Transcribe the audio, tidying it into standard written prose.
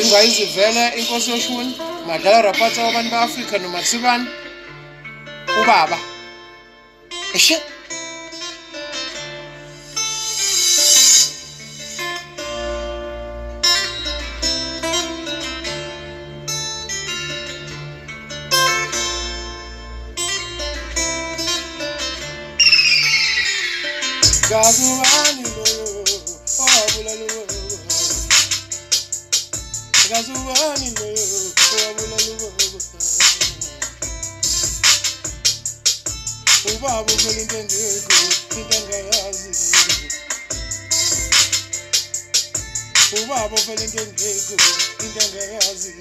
ingayizivela inkosi yoshuni madlala rapatsa wabantu ba-Afrika nomathibane ubaba eshe Gazubani loyo, owabula loyo. Gazubani loyo, owabula loyo. Ubaba uvela into engekho, into engayazi. Ubaba uvela into engekho, into engayazi.